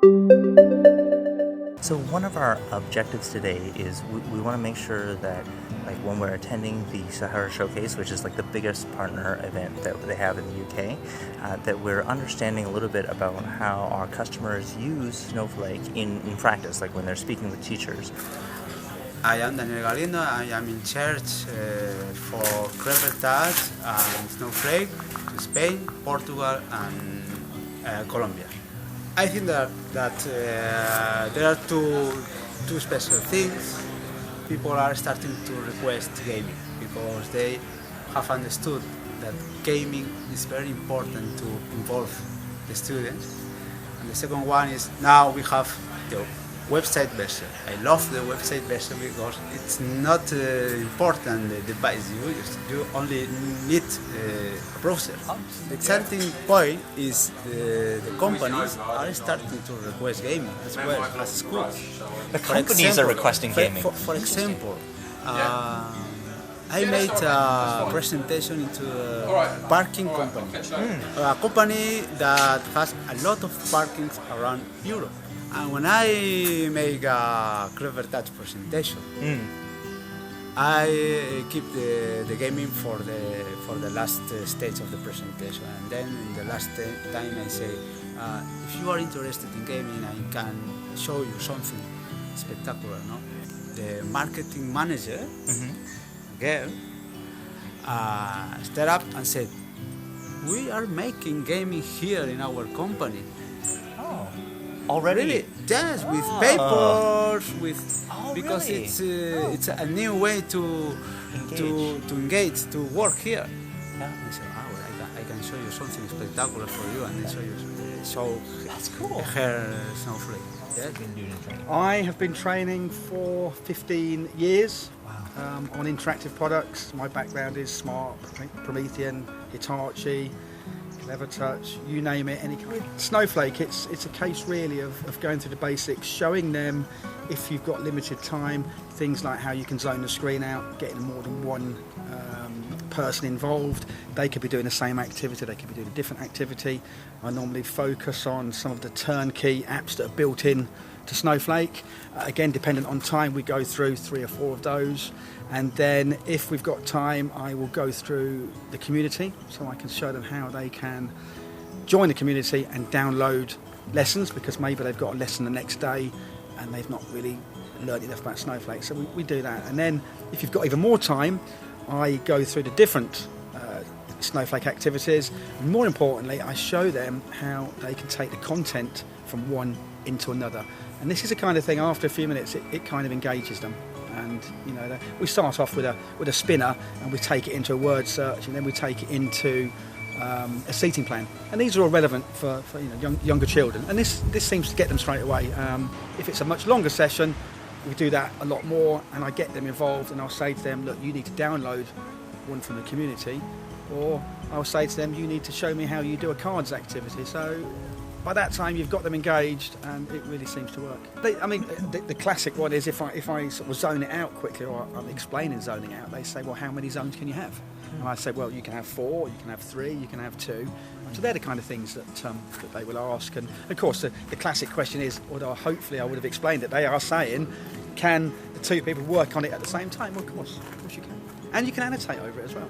So one of our objectives today is we want to make sure that, like, when we're attending the Sahara Showcase, which is like the biggest partner event that they have in the UK, that we're understanding a little bit about how our customers use Snowflake in practice, like when they're speaking with teachers. I am Daniel Galindo. I am in charge for Clevertouch and Snowflake in Spain, Portugal, and Colombia. I think that there are two special things. People are starting to request gaming because they have understood that gaming is very important to involve the students. And the second one is now we have the website version. I love the website version because it's not important the device you use. You only need a browser. The exciting point is the companies are starting to request gaming as well as schools. The companies are requesting gaming. For example, I made a presentation into a parking company. A company that has a lot of parkings around Europe. And when I make a Clevertouch presentation, I keep the gaming for the last stage of the presentation, and then in the last time I say, if you are interested in gaming, I can show you something spectacular. No, the marketing manager, girl, stood up and said, "We are making gaming here in our company." Already? Really? Yes, with papers, because really? it's a new way to engage, to work here. Yeah. I said, I can show you something spectacular for you, and then show That's cool. her Snowflake. Yeah. I have been training for 15 years on interactive products. My background is Smart, Promethean, Hitachi, Clevertouch, you name it, any kind. Snowflake, it's a case really of going through the basics, showing them, if you've got limited time, things like how you can zone the screen out, getting more than one person involved. They could be doing the same activity, they could be doing a different activity. I normally focus on some of the turnkey apps that are built in to Snowflake. Again, dependent on time, we go through 3 or 4 of those. And then if we've got time, I will go through the community so I can show them how they can join the community and download lessons, because maybe they've got a lesson the next day and they've not really learned enough about Snowflake. So we do that. And then if you've got even more time, I go through the different Snowflake activities. And more importantly, I show them how they can take the content from one into another. And this is the kind of thing, after a few minutes, it kind of engages them. And you know, we start off with a spinner, and we take it into a word search, and then we take it into a seating plan. And these are all relevant for younger children. And this seems to get them straight away. If it's a much longer session, we do that a lot more, and I get them involved, and I'll say to them, look, you need to download one from the community, or I'll say to them, you need to show me how you do a cards activity. So by that time, you've got them engaged, and it really seems to work. The classic one is if I sort of zone it out quickly, or I'm explaining zoning out, they say, well, how many zones can you have? And I say, well, you can have 4, you can have 3, you can have 2. So they're the kind of things that they will ask. And of course, the classic question is, although hopefully I would have explained it, they are saying, can the 2 people work on it at the same time? Well, of course you can. And you can annotate over it as well.